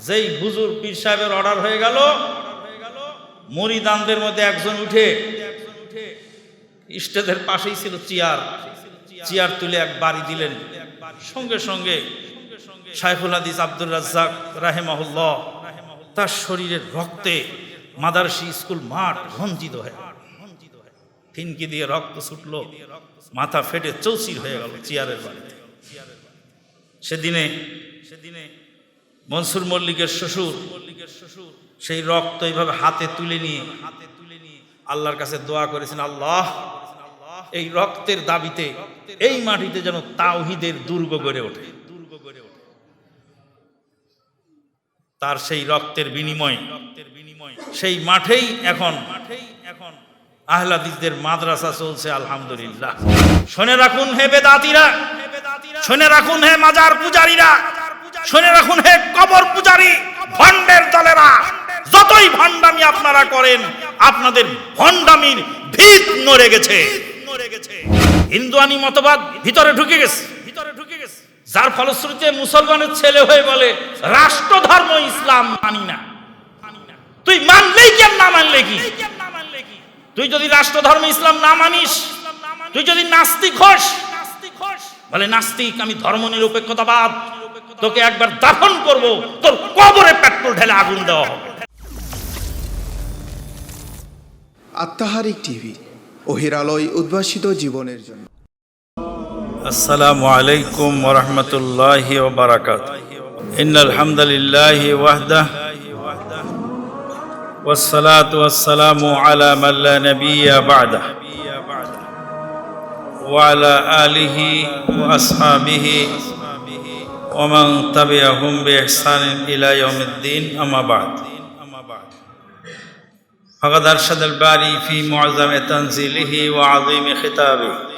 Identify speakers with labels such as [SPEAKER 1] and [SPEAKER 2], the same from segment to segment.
[SPEAKER 1] যেই হুজুর পীর সাহেবের অর্ডার হয়ে গেল, মুরিদানদের মধ্যে একজন উঠে, স্টেজের পাশেই ছিল চেয়ার তুলে এক বাড়ি দিলেন। সঙ্গে সঙ্গে শাইখুল হাদিস আব্দুর রাজ্জাক রাহিমাহুল্লাহ তার শরীরের রক্তে মাদারসি স্কুল মাঠ রঞ্জিত হয়ে, ফিনকি দিয়ে রক্ত ছুটলো, মাথা ফেটে চৌচির হয়ে গেল চেয়ারের বাড়িতে। সেদিনে মনসুর মল্লিকের শ্বশুর সেই রক্ত এইভাবে হাতে তুলে নিয়ে আল্লাহর কাছে দোয়া করেছেন, আল্লাহ এই রক্তের দাবিতে এই মাটিতে যেন তাওহীদের দুর্গ গড়ে ওঠে। তার সেই রক্তের বিনিময় সেই মাঠেই এখন আহলে হাদিসদের মাদ্রাসা চলছে, আলহামদুলিল্লাহ। শুনে রাখুন হে বেদাতীরা, শুনে রাখুন হে মাজার পূজারীরা, শুনে রাখুন হে কবর পূজারী, ভণ্ডের দলেরা, যতই ভণ্ডামি আপনারা করেন, আপনাদের ভণ্ডামির ভিত নড়ে গেছে। হিন্দুয়ানি মতবাদ ভিতরে ঢুকে গেছে, যার ফলশ্রুতিতে মুসলমানের ছেলে হয়ে বলে রাষ্ট্র ধর্ম ইসলাম মানি না। তুই মানলেই কেন, না মানলে কি? তুই যদি রাষ্ট্র ধর্ম ইসলাম না মানিস, তুই যদি নাস্তিক হস, বলে নাস্তিক, আমি ধর্ম নিরপেক্ষতাবাদ, তোকে একবার দাফন করব, তোর কবরে পেট্রোল ঢেলে আগুন দেওয়া হবে।
[SPEAKER 2] আত্মাহারিক টিভি, ওহির আলোয় উদ্ভাসিত জীবনের জন্য।
[SPEAKER 1] আসসালামু আলাইকুম ওয়া রাহমাতুল্লাহি ওয়া বারাকাতুহু। ইন্নাল হামদালিল্লাহি ওয়াহদাহু ওয়াসসালাতু ওয়াসসালামু আলা মান লা নাবিয়্যা বা'দাহু ওয়া আলা আলিহি ওয়া আসহাবিহি ওয়া মান তাবি'আহুম বিইহসানিন ইলা ইয়াউমিদ্দিন, আম্মা বা'দ। ফাকাদ আরশাদাল বারি ফি মুআযামি তানজিলিহি ওয়া আযীমি খিতাবিহি।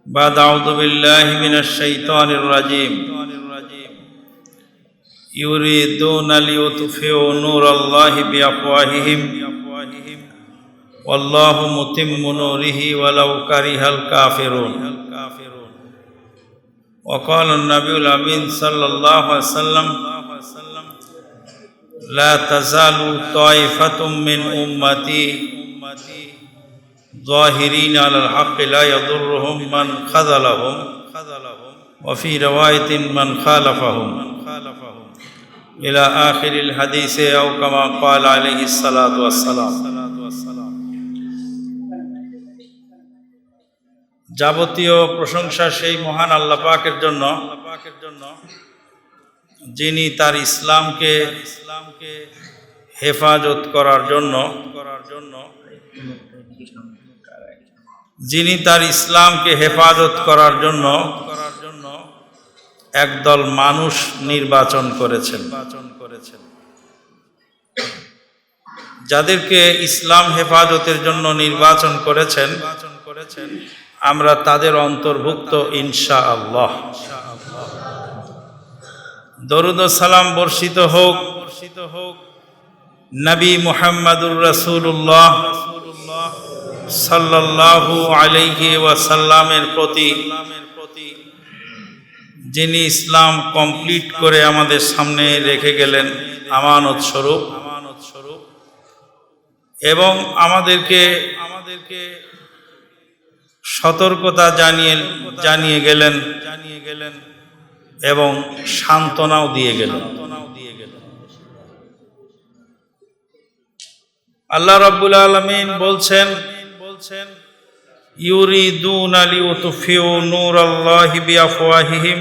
[SPEAKER 1] بعد أعوذ بالله من الشيطان الرجيم يريدون ليطفئوا نور الله بأفواههم والله متم نوره ولو كره الكافرون وقال النبي الأمين صلى الله عليه وسلم لا تزال طائفة من أمتي ظاهرين على الحق لا يضرهم من خذلهم وفي رواية من خالفهم إلى آخر الحديث أو كما قال عليه الصلاة والسلام। যাবতীয় প্রশংসা সেই মহান আল্লাহ পাকের জন্য, যিনি তার ইসলামকে হেফাজত করার জন্য একদল মানুষ নির্বাচন করেছেন। যাদেরকে ইসলাম হেফাজতের জন্য নির্বাচন করেছেন, আমরা তাদের অন্তর্ভুক্ত ইনশাআল্লাহ। দরুদ ও সালাম বর্ষিত হোক নবী মুহাম্মদুর রাসূলুল্লাহ সাল্লাল্লাহু আলাইহি ওয়াসাল্লামের প্রতি, যিনি ইসলাম কমপ্লিট করে আমাদের সামনে রেখে গেলেন আমানত স্বরূপ, এবং আমাদেরকে সতর্কতা জানিয়ে গেলেন এবং সান্ত্বনাও দিয়ে গেলেন। আল্লাহ রাব্বুল আলামিন বলছেন, ইউরিদুনা লিউতফিউ নূরাল্লাহি বিআফওয়াহিহিম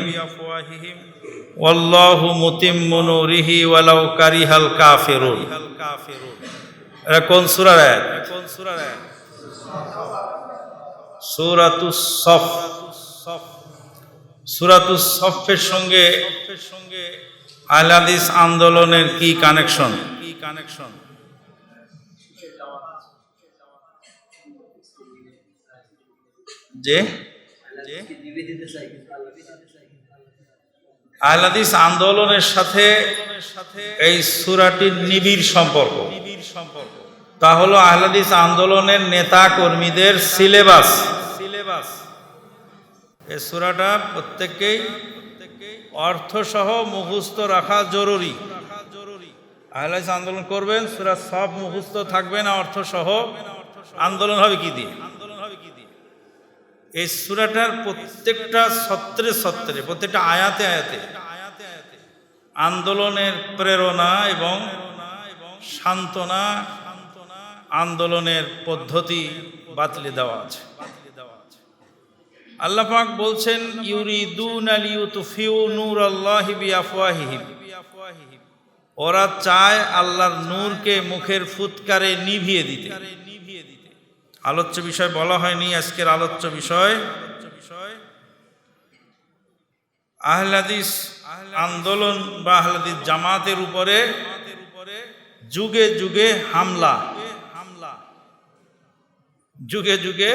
[SPEAKER 1] ওয়াল্লাহু মুতিম্মু নূরিহি ওয়ালাউ কারিহাল কাফিরুন। এটা কোন সূরার আয়াত? সূরাতুস সফ। সূরাতুস সফের সঙ্গে আহলে হাদিস আন্দোলনের কি কানেকশন? যে আহলে হাদিস আন্দোলনের সাথে এই সূরাটির নিবিড় সম্পর্ক। তা হলো আহলে হাদিস আন্দোলনের নেতা কর্মীদের সিলেবাস। এই সূরাটা প্রত্যেককেই অর্থসহ মুখস্থ রাখা জরুরি। আহলে হাদিস আন্দোলন করবেন, সূরা সব মুখস্থ থাকবে না, অর্থসহ আন্দোলন হবে কি দিয়ে? এই সূরাটার প্রত্যেকটা সত্রে সত্রে, প্রত্যেকটা আয়াতে আয়াতে আন্দোলনের প্রেরণা এবং সান্ত্বনা, আন্দোলনের পদ্ধতি বাতলে দেওয়া আছে। আল্লাহ পাক বলছেন, ইউরিদুনা লিইউতফিউ নূরাল্লাহি বিআফওয়াহিহিম, ওরা চায় আল্লাহর নূরকে মুখের ফুৎকারে নিভিয়ে দিতে। আলোচ্য বিষয় বলা হয়নি, আজকের আলোচ্য বিষয় আহলে হাদিস আন্দোলন বা আহলে হাদিস জামাতের উপরে যুগে যুগে হামলা, যুগে যুগে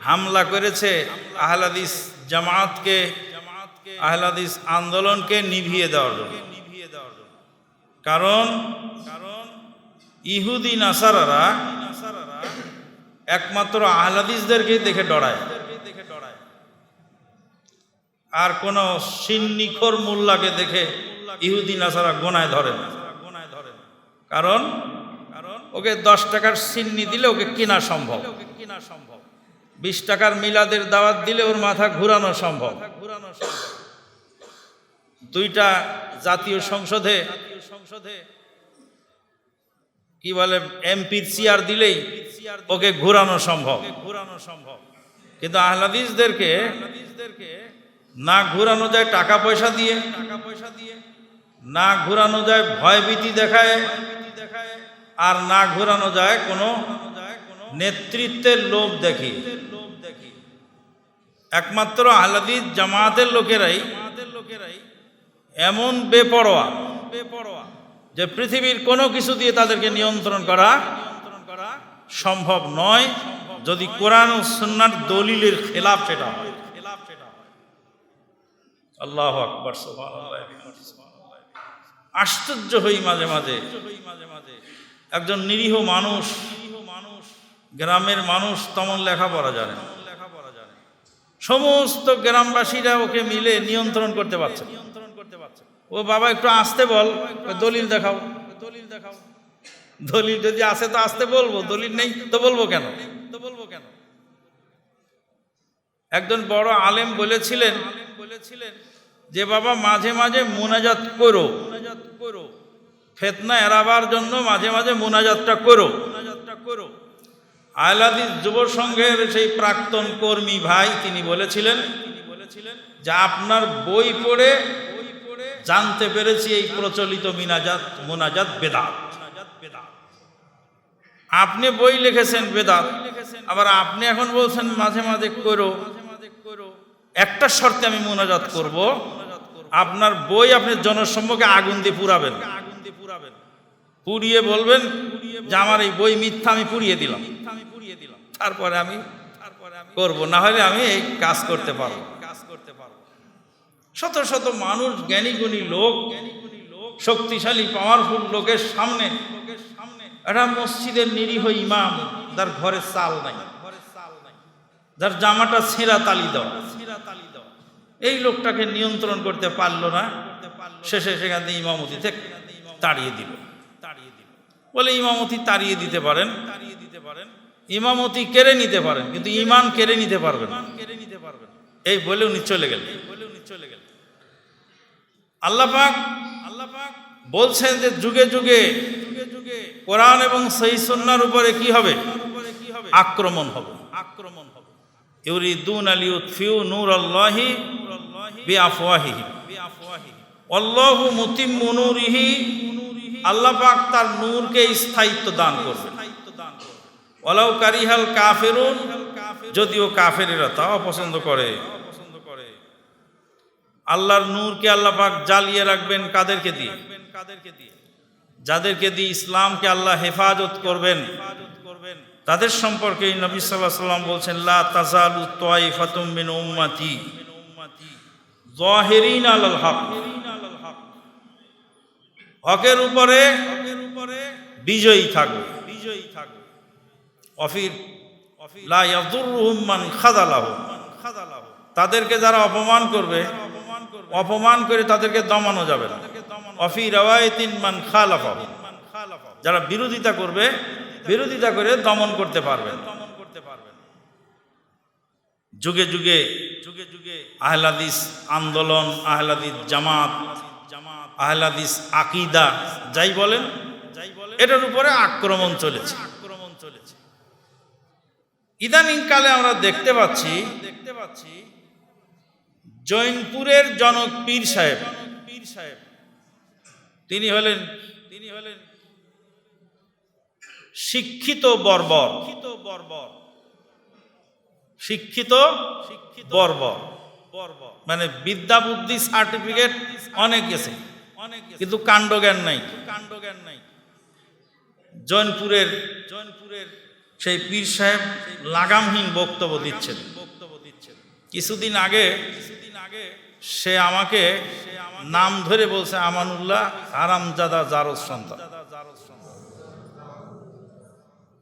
[SPEAKER 1] হামলা করেছে আহলে হাদিস জামাতকে, আহলে হাদিস আন্দোলনকে নিভিয়ে দেওয়ার জন্য। কারণ ইহুদি নাসারারা একমাত্র আহলে হাদিসদেরকে দেখে ডরায়, আর কোন সিন্নিখোর মোল্লাকে দেখে ইহুদি নাসারা গোনায় ধরে না। কারণ ওকে 10 টাকার সিন্নি দিলে ওকে কেনা সম্ভব, 20 টাকার মিলাদের দাওয়াত দিলে ওর মাথা ঘুরানো সম্ভব। 2টা জাতীয় সংসদে কি বলে এমপির চেয়ার দিলেই ওকে ঘুরানো সম্ভব। কিন্তু আহলে হাদিসদেরকে না ঘুরানো যায় টাকা পয়সা দিয়ে, না ঘুরানো যায় ভয়ভীতি দেখায়, আর না ঘুরানো যায় কোনো নেতৃত্বের লোভ দেখি। একমাত্র আহলে হাদিস জামাতের লোকেরাই এমন বেপরোয়া যে পৃথিবীর কোনো কিছু দিয়ে তাদেরকে নিয়ন্ত্রণ করা সম্ভব নয়, যদি কোরআন ও সুন্নাহর দলিলের খেলাফ সেটা হয়। আল্লাহু আকবার, সুবহানাল্লাহ। আশ্চর্য হই মাঝে মাঝে, একজন নিরীহ মানুষ, গ্রামের মানুষ, তেমন লেখাপড়া জানে, সমস্ত গ্রামবাসীরা ওকে মিলে নিয়ন্ত্রণ করতে পারছে। ও বাবা একটু আসতে বল, দলিল দেখাও। দলিল যদি আসে তো আসতে বলবো, দলিল নেই তো বলবো কেন? একজন বড় আলেম বলেছিলেন যে বাবা মাঝে মাঝে মুনাজাত করো, ফিতনা এড়াবার জন্য মাঝে মাঝে মুনাজাতটা করো। আহলে হাদিস যুব সংঘের সেই প্রাক্তন কর্মী ভাই তিনি বলেছিলেন যে আপনার বই পড়ে জানতে পেরেছি এই প্রচলিত মুনাজাত বেদাত। আপনি বই লিখেছেন বেদাত, আবার আপনি এখন বলছেন মাঝে মাঝে করো। একটা শর্তে আমি মুনাজাত করব, আপনার বই আপনি জনসম্মুখে আগুন দিয়ে পুরাবেন, পুড়িয়ে বলবেন যে আমার এই বই মিথ্যা, আমি পুড়িয়ে দিলাম, তারপরে আমি করব, না হলে আমি এই কাজ করতে পারবো। শত শত মানুষ, জ্ঞানী গুণী লোক, শক্তিশালী পাওয়ারফুল লোকের সামনে একটা মসজিদের নিরীহ ইমাম, যার ঘরে চাল নাই, যার জামাটা ছেঁড়া তালি দেওয়া, এই লোকটাকে নিয়ন্ত্রণ করতে পারলো না। শেষে সেখান থেকে ইমামতি থেকে তাড়িয়ে দিল। বলে ইমামতি তাড়িয়ে দিতে পারেন, ইমামতি কেড়ে নিতে পারেন, কিন্তু ইমান কেড়ে নিতে পারবেন না। এই বলে উনি চলে গেলেন। আল্লাহ পাক বলছেন যে যুগে যুগে কোরআন এবং সহিহ সুন্নাহর উপরে কি হবে? আক্রমণ হবে। ইউরিদুনা লিইউতফিউ নূরাল্লাহি বিআফওয়াহিহিম আল্লাহু মুতিম্মু নূরিহি, আল্লাহ পাক তার নূরকে স্থায়িত্ব দান করবেন। ওয়ালাউ কারিহাল কাফিরুন, যদিও কাফেরেরা তা অপছন্দ করে। আল্লাহর নূরকে আল্লাহ পাক জ্বালিয়ে রাখবেন কাদেরকে দিয়ে? যাদেরকে দিয়ে ইসলামকে আল্লাহ হেফাজত করবেন তাদের সম্পর্কে নবী সাল্লাল্লাহু আলাইহি ওয়াসাল্লাম বলছেন, লা তাযালু তায়ফাতুম মিন উম্মতি যাহিরিন আলাল হক, হকের উপরে বিজয়ী থাকবে। অফির লা ইয়াযুররুহুম মান খাযালাহু, তাদেরকে যারা অপমান করবে অপমান করে তাদেরকে দমানো যাবে না। অফি রাওয়ায়াতিন মান খালাফাহু, যারা বিরোধিতা করবে, বিরোধিতা করে দমন করতে পারবেন। যুগে যুগে আহলে হাদিস আন্দোলন, আহলে হাদিস জামাত, আহলে হাদিস আকীদা যাই বলেন, এটার উপরে আক্রমণ চলেছে। ইদানিং কালে আমরা দেখতে পাচ্ছি জৈনপুরের জনক পীর সাহেব, তিনি হলেন শিক্ষিত বর্বর, মানে বিদ্যা বুদ্ধি সার্টিফিকেট অনেক গেছে, কিন্তু কাণ্ডজ্ঞান নাই। জৈনপুরের সেই পীর সাহেব লাগামহীন বক্তব্য দিচ্ছেন। কিছুদিন আগে সে আমাকে নাম ধরে বলছে, আমানুল্লাহ হারামজাদা জারজ সন্তান।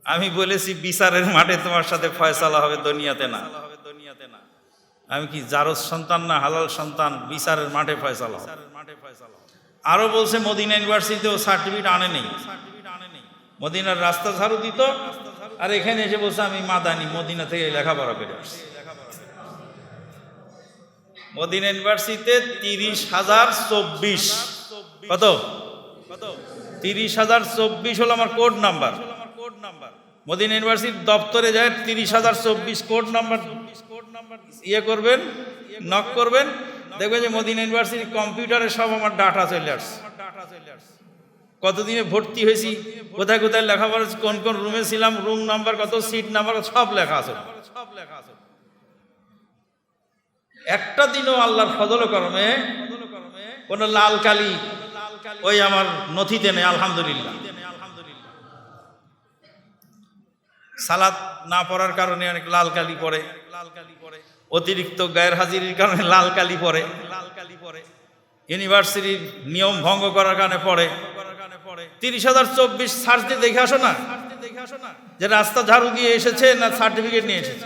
[SPEAKER 1] আমি বলেছি বিচারের মাঠে তোমার সাথে ফয়সালা হবে, দুনিয়াতে না। আমি কি জারজ সন্তান না হালাল সন্তান, বিচারের মাঠে ফয়সালা হবে। আরো বলছে মদিনা ইউনিভার্সিটিতেও সার্টিফিকেট আনে নেই, মদিনার রাস্তা ঝাড়ু দিত, আর এখানে এসে বলছে আমি মাদানি, মদিনা থেকে লেখাপড়া করে আসছি। মদিনা ইউনিভার্সিটিতে 30,024, কত 30,024 হলো আমার কোড নাম্বার। মদিনা ইউনিভার্সিটির দপ্তরে যায় 30,024 কোড নাম্বার ইয়ে করবেন, নক করবেন, দেখবেন যে মদিনা ইউনিভার্সিটির কম্পিউটারে সব আমার ডাটা চলে আসছে। কতদিনে ভর্তি হয়েছি, কোথায় কোথায় লেখাপড়া, কোন কোন রুমে ছিলাম, রুম নাম্বার কত, সিট নাম্বার সব লেখা আছে। একটা দিনও আল্লাহর ফজল করমে কোন লাল কালি ওই আমার নথিতে নেই, আলহামদুলিল্লাহ। সালাত না পড়ার কারণে অনেক লাল কালি পড়ে, অতিরিক্ত গায়ের হাজিরির কারণে লাল কালি পড়ে, ইউনিভার্সিটির নিয়ম ভঙ্গ করার কারণে পড়ে। 30,024 সার্চ দিয়ে দেখে আসো না যে রাস্তা ঝাড়ু দিয়ে এসেছে না সার্টিফিকেট নিয়ে এসেছে।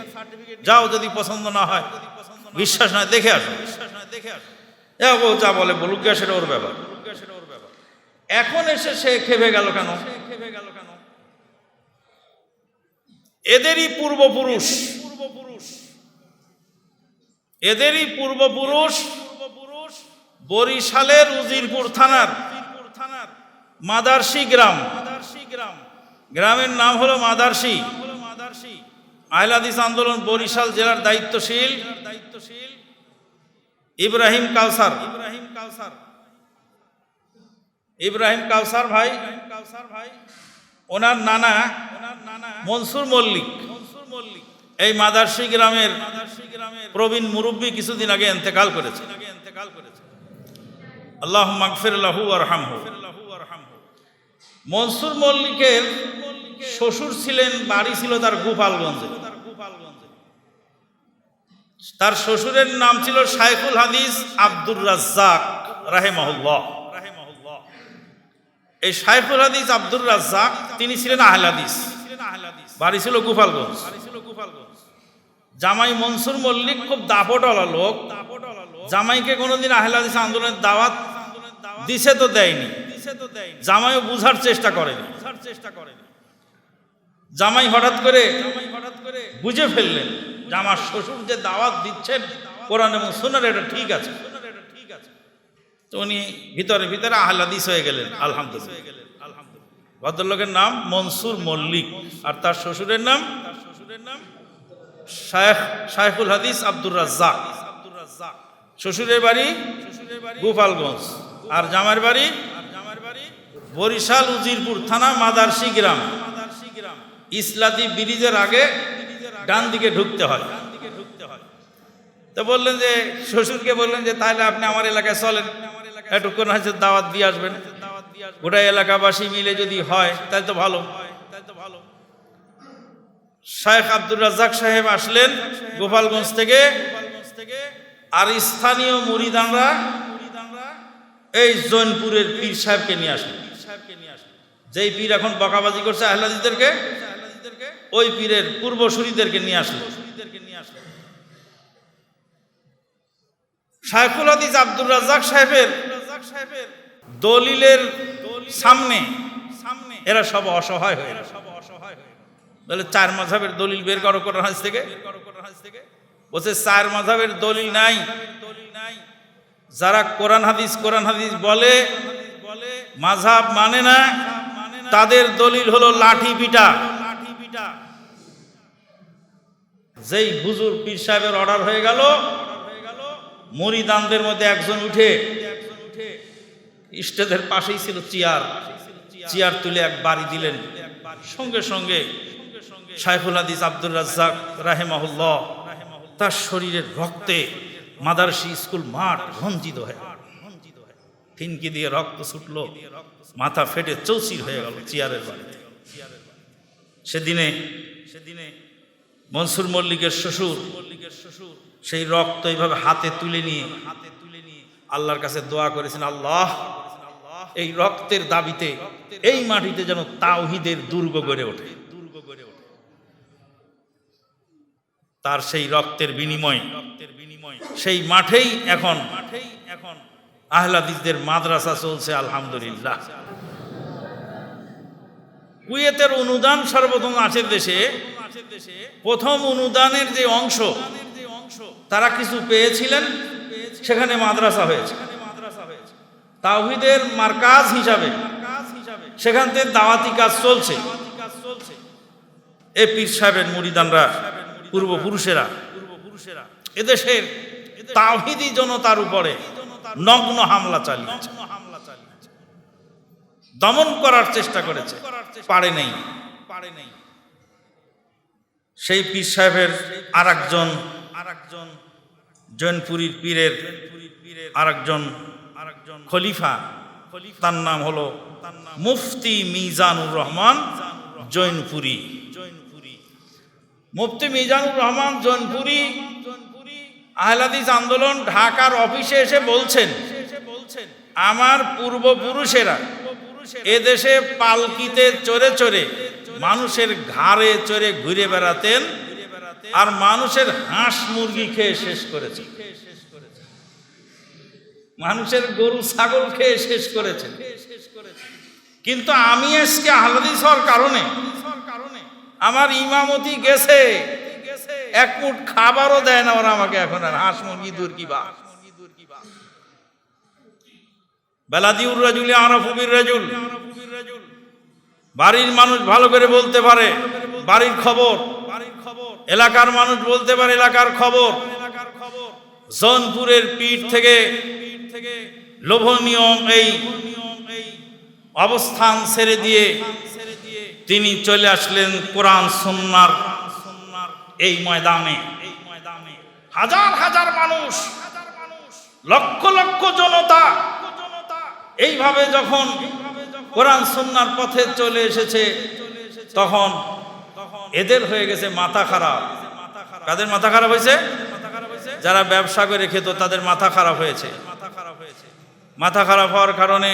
[SPEAKER 1] যাও, যদি পছন্দ না হয়, বিশ্বাস নয়, দেখে আসো। যা বলে বলুক, সেটা ওর ব্যাপার। এখন এসে সে খেপে গেল কেন? এদেরই পূর্বপুরুষ বরিশালের উজিরপুর থানার মাদারসি গ্রামের নাম হলো মাদারসি। আহলে হাদিস আন্দোলন বরিশাল জেলার দায়িত্বশীল ইব্রাহিম কাউসার ভাই, ওনার নানা মনসুর মল্লিক এই মাদারসি গ্রামের প্রবীণ মুরব্বী কিছুদিন আগে ইন্তেকাল করেছে। আল্লাহুম্মা মাগফির লাহু ওয়ারহামহু। মনসুর মল্লিকের শ্বশুর ছিলেন, বাড়ি ছিল তার গোপালগঞ্জে। তার শ্বশুরের নাম ছিল শাইখুল হাদিস আব্দুর রাজ্জাক রাহিমাহুল্লাহ। এই শাইখুল হাদিস আব্দুর রাজ্জাক তিনি ছিলেন আহলে হাদিস, বাড়ি ছিল গোপালগঞ্জ। জামাই মনসুর মল্লিক খুব দাপটওয়ালা লোক। জামাইকে কোনোদিন আহলে হাদিস আন্দোলনের দাওয়াত দিছে তো দেয়নি, জামাইও বুঝার চেষ্টা করেনি। জামাই হঠাৎ করে বুঝে ফেললেন যে আমার শ্বশুর যে দাওয়াত দিচ্ছেন কোরআন এবং সুন্নাহর, এটা ঠিক আছে। তো উনি ভিতরে ভিতরে আহলে হাদিস হয়ে গেলেন, আলহামদুলিল্লাহ। ভদ্রলোকের নাম মনসুর মল্লিক, আর তার শ্বশুরের নাম শাইখুল হাদিস আব্দুর রাজ্জাক। শ্বশুরের বাড়ি গোপালগঞ্জ, আর জামার বাড়ি বরিশাল উজিরপুর থানা মাদারসি গ্রাম। ইসলাতি ব্রিজের আগে ডান দিকে ঢুকতে হয়। তো বললেন যে, শ্বশুরকে বললেন যে তাহলে আপনি আমার এলাকায় চলেন, এটুকুন হয়েছে দাওয়াত দিয়ে আসবেন। গোটা এলাকাবাসী মিলে যদি হয় তাহলে তো ভালো। শাইখ আব্দুর রাজ্জাক সাহেব আসলেন গোপালগঞ্জ থেকে, আর স্থানীয় মুরিদানরা এই জৈনপুরের পীর সাহেবকে নিয়ে আসলেন। যেই পীর এখন বকাবাজি করছে আহলে হাদিসদেরকে, ওই পীরের পূর্বসূরিদেরকে নিয়ে আসলেন। শায়খুল হাদিস আব্দুর রাজ্জাক সাহেবের দলিলের সামনে এরা সব অসহায় হয়ে বলে চার মাযহাবের দলিল বের করো কোরআন হাদিস থেকে। বলছে চার মাযহাবের দলিল নাই। যারা কোরআন হাদিস বলে মাযহাব মানে না, তাদের দলিল হলো লাঠি পিটা। যেই হুজুর পীর সাহেবের অর্ডার হয়ে গেল, মুরিদানদের মধ্যে একজন উঠে, স্টেজের পাশেই ছিল চেয়ার তুলে এক বাড়ি দিলেন। সঙ্গে সঙ্গে শায়খুল হাদিস আব্দুর রাজ্জাক রাহিমাহুল্লাহ তার শরীরের রক্তে মাদারসি স্কুল মাঠ রঞ্জিত হয়ে ফিনকি দিয়ে রক্ত ছুটলো, মাথা ফেটে চৌচির হয়ে গেল চেয়ারের বাড়িতে। সেদিনে মনসুর মল্লিকের শ্বশুর সেই রক্ত এইভাবে হাতে তুলে নিয়ে আল্লাহর কাছে দোয়া করেছেন, আল্লাহ এই রক্তের দাবিতে এই মাটিতে যেন তাওহীদের দুর্গ গড়ে ওঠে। তার সেই রক্তের বিনিময় সেই মাঠেই এখন আহলে হাদিসদের মাদ্রাসা চলছে আলহামদুলিল্লাহ। কুয়েতের অনুদান সর্বপ্রথম আছে দেশে। প্রথম অনুদানের যে অংশ তারা কিছু পেয়েছিলেন, সেখানে মাদ্রাসা হয়েছে তাওহীদের মার্কাজ হিসাবে। সেখান থেকে দাওয়াতি কাজ চলছে। এ পীর সাহেবের মুরিদানরা, পূর্বপুরুষেরা এদেশের তাওহীদি জনতার উপরে নগ্ন হামলা চালিয়েছে, দমন করার চেষ্টা করেছে, পারে নেই। সেই পীর সাহেবের আরেকজন জৈনপুরীর পীরের আরেকজন খলিফা, তার নাম হলো মুফতি মিজানুর রহমান জৈনপুরী। মুফতি মিজানুর রহমান জৈনপুরী আহলে হাদিস আন্দোলন ঢাকার অফিসে এসে বলছেন, আমার পূর্বপুরুষেরা এদেশে পালকিতে চড়ে চড়ে মানুষের ঘাড়ে চড়ে ঘুরে বেড়াতেন আর মানুষের হাঁস মুরগি খেয়ে শেষ করেছে, মানুষের গরু ছাগল খেয়ে শেষ করেছে। কিন্তু আমি আজকে আহলে হাদিস হওয়ার কারণে আমার ইমামতি গেছে, এক মুঠ খাবারও দেয় না ওরা আমাকে এখন, আর হাঁস মুরগি দূর কি বা। বেলাদিউর রাজুল আরাফু বির রাজুল, বাড়ির মানুষ ভালো করে বলতে পারে বাড়ির খবর, এলাকার মানুষ বলতে পারে এলাকার খবর। জৌনপুরের পীঠ থেকে লোভনীয় এই অবস্থান ছেড়ে দিয়ে তিনি চলে আসলেন কোরআন সুন্নাহর এই ময়দানে। হাজার হাজার মানুষ, লক্ষ লক্ষ জনতা এইভাবে যখন কোরআন সুন্নাহর পথে চলে এসেছে, তখন এদের হয়ে গেছে মাথা খারাপ। কাদের মাথা খারাপ হয়েছে? যারা ব্যবসা করে খেত তাদের মাথা খারাপ হয়েছে। মাথা খারাপ হওয়ার কারণে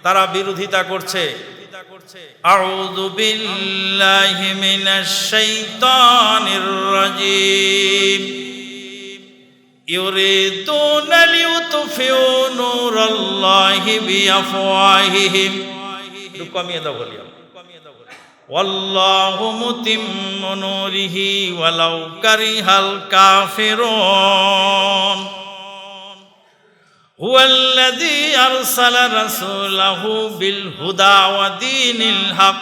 [SPEAKER 1] তারা বিরোধিতা করছে। আউযু বিল্লাহি মিনাশ শাইতানির রাজীম। ইউরিদুনা লিইউতফিউ নূরাল্লাহি বিআফওয়াহিহিম। একটু কমিয়ে দাও ভলিউম। ওয়াল্লাহু মুতিম্মু নূরিহি ওয়ালাউ কারিহাল কাফিরুন। হুয়াল্লাযী আরসালা রাসূলাহু বিল হুদা ওয়া দীনিল হক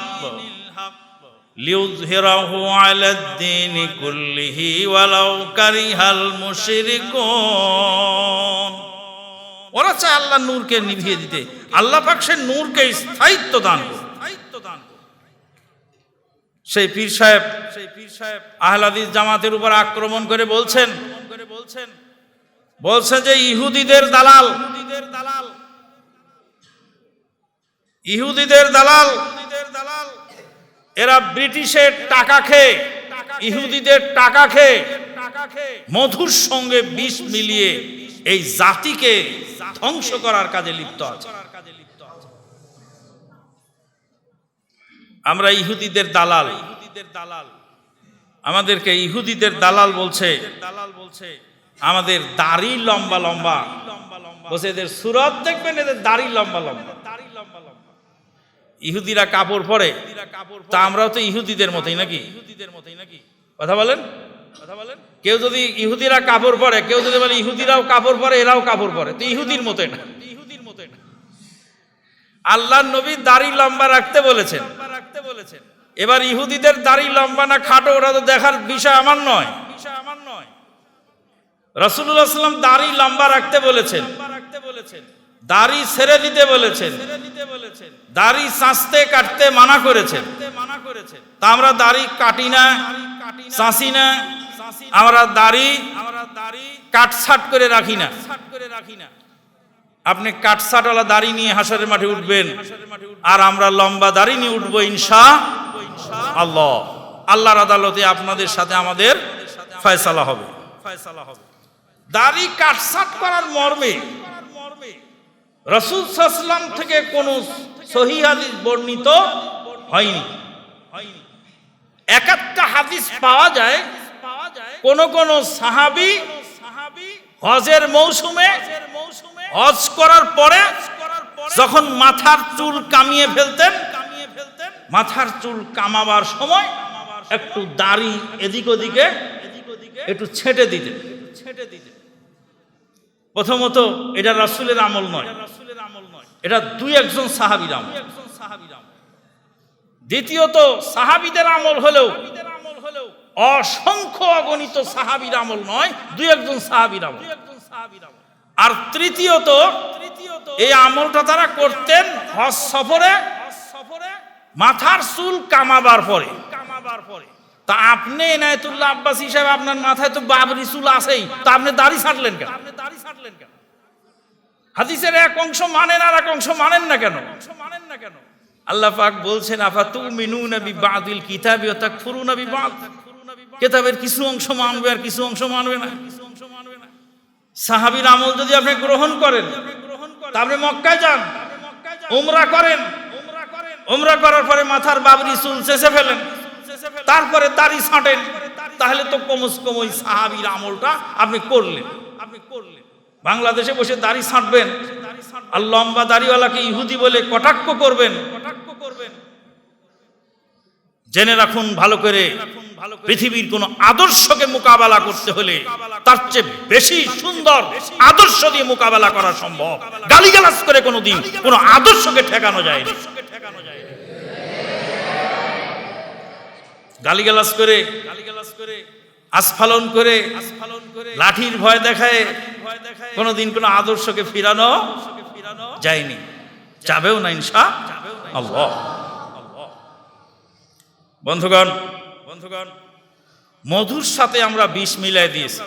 [SPEAKER 1] লিইয়ুযহিরাহু আলাদ দীনি কুল্লিহি ওয়ালাউ কারিহাল মুশরিকুন। ওরা চায় আল্লাহর নূরকে নিভিয়ে দিতে, আল্লাহ পাক সে নূরকে স্থায়িত্ব দান করুন। সেই পীর সাহেব আহলে হাদিস জামাতের উপর আক্রমণ করে বলছেন যে ইহুদিদের দালাল, এরা ব্রিটিশের টাকা খেয়ে, ইহুদিদের টাকা খেয়ে মধুর সঙ্গে বিষ মিলিয়ে এই জাতিকে ধ্বংস করার কাজে লিপ্ত আছে। আমরা ইহুদিদের দালাল, আমাদেরকে ইহুদিদের দালাল বলছে। আমাদের দাড়ি লম্বা লম্বা, বসে এদের সুরত দেখবেন, এদের দাড়ি লম্বা লম্বা। ইহুদিরা কাপড় পরে, তা আমরাও তো ইহুদিদের মতোই নাকি? কথা বলেন, কথা বলেন। কেউ যদি ইহুদিরা কাপড় পরে, কেউ যদি বলে ইহুদিরাও কাপড় পরে, এরাও কাপড় পরে, তো ইহুদির মতোই না। আল্লাহর নবী দাড়ি লম্বা রাখতে বলেছেন। এবার ইহুদিদের দাড়ি লম্বা না খাটো ওটা তো দেখার বিষয় আমার নয়। রাসূলুল্লাহ সাল্লাল্লাহু আলাইহি ওয়াসাল্লাম দাড়ি লম্বা রাখতে বলেছেন, দাড়ি ছেড়ে দিতে বলেছেন, দাড়ি চাঁচতে কাটতে মানা করেছেন। তা আমরা দাড়ি কাটি না, চাঁচি না, আমরা দাড়ি কাটছাট করে রাখি না। আপনি কাটছাটওয়ালা দাড়ি নিয়ে হাসরের মাঠে উঠবেন, আর আমরা লম্বা দাড়ি নিয়ে উঠবো ইনশাআল্লাহ। আল্লাহর আদালতে আপনাদের সাথে আমাদের ফয়সালা হবে। দাড়ি কাটছাট করার মর্মে রাসূল সাল্লাল্লাহু আলাইহি ওয়াসাল্লাম থেকে কোনো সহিহ হাদিস বর্ণিত হয়নি। এক একটা হাদিস পাওয়া যায়, কোন কোন সাহাবী হজের মৌসুমে হজ করার পরে যখন মাথার চুল কামিয়ে ফেলতেন, মাথার চুল কামাবার সময় একটু দাড়ি এদিক ওদিকে একটু ছেঁটে দিতেন। প্রথমত এটা রাসূলের আমল নয়, এটা দুই একজন সাহাবীর আমল। দ্বিতীয়ত সাহাবীদের আমল হলেও অসংখ্য অগণিত সাহাবীর আমল নয়, দুই একজন সাহাবীর আমল। আর তৃতীয়ত এই আমলটা তারা করতেন হজ সফরে মাথার চুল কামাবার পরে। তা আপনি ইনায়েতুল্লাহ আব্বাসী সাহেব, আপনার মাথায় তো বাবরি চুল আছেই, তা আপনি দাড়ি ছাড়লেন কেন? হাদিসের এক অংশ মানেন আর এক অংশ মানেন না কেন? আল্লাহ পাক বলছেন আফাতুমিনুনা বিবাদিল কিতাবি ওয়া তাকফুরুনা বিবাদ। কিতাবের কিছু অংশ মানবে আর কিছু অংশ মানবে না। সাহাবীর আমল যদি আপনি গ্রহণ করেন, তা আপনি মক্কায় যান, উমরা করেন, উমরা করার পরে মাথার বাবরি চুল চেঁচে ফেলেন, তারপরে দাড়ি ছাঁটেন, তাহলে তো কমস কম ওই সাহাবীর আমলটা আপনি করলেন। বাংলাদেশে বসে দাড়ি ছাঁটবেন আর লম্বা দাড়িওয়ালাকে ইহুদি বলে কটাক্ষ করবেন। জেনে রাখুন ভালো করে, পৃথিবীর কোন আদর্শকে মোকাবেলা করতে হলে তার চেয়ে বেশি সুন্দর আদর্শ দিয়ে মোকাবেলা করা সম্ভব। গালিগালাজ করে কোনোদিন কোন আদর্শকে ঠেকানো যায় না। গালিগালাজ করে, আস্ফালন করে, লাঠির ভয় দেখায় কোনোদিন কোন আদর্শকে ফিরানো যায়নি, যাবেও না ইনশাআল্লাহ। বন্ধুগণ, মধুর সাথে আমরা বিষ মিলাই দিয়েছি।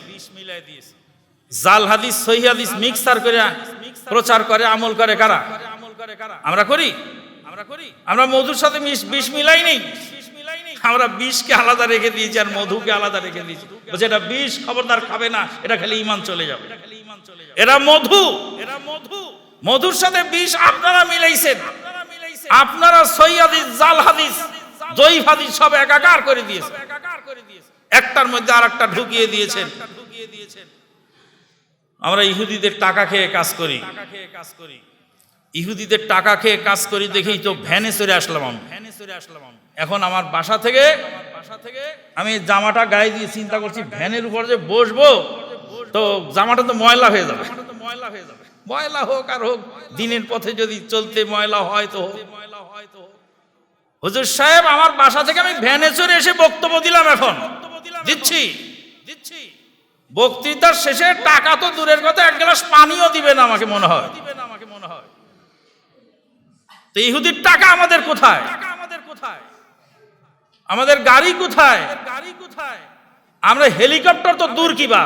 [SPEAKER 1] জাল হাদিস সহিহ হাদিস মিক্সার করে প্রচার করে, আমল করে কারা? আমরা করি। আমরা মধুর সাথে বিষ মিলাই নেই, আমরা বিষকে আলাদা রেখে দিয়েছি আর মধুকে আলাদা রেখে দিয়েছি। বলছে এটা বিষ, খবরদার খাবে না, এটা খেলে ঈমান চলে যাবে। এরা মধু, মধুর সাথে বিষ আপনারা মিলাইছেন। আপনারা সহিহ হাদিস, জাল হাদিস, জয়ীফ হাদিস সব একাকার করে দিয়েছেন, একটার মধ্যে আরেকটা ঢুকিয়ে দিয়েছেন। আমরা ইহুদিদের টাকা খেয়ে কাজ করি, ইহুদিদের টাকা খেয়ে কাজ করি দেখেই তো ভ্যানে চড়ে আসলাম। এখন আমার বাসা থেকে আমি জামাটা গায়ে দিয়ে চিন্তা করছি ভ্যানের উপর যে বসবো তো জামাটা তো ময়লা হয়ে যাবে। ময়লা হোক আর হোক, দিনের পথে যদি চলতে ময়লা হয় তো হোক। হুজুর সাহেব, আমার বাসা থেকে আমি ভ্যানে চড়ে এসে বক্তব্য দিলাম, এখন দিচ্ছি। বক্তৃতার শেষে টাকা তো দূরের কথা, এক গ্লাস পানিও দিবেন আমাকে মনে হয়। তো ইহুদির টাকা আমাদের কোথায়? আমাদের গাড়ি কোথায়? আমরা হেলিকপ্টার তো দূর কি বা,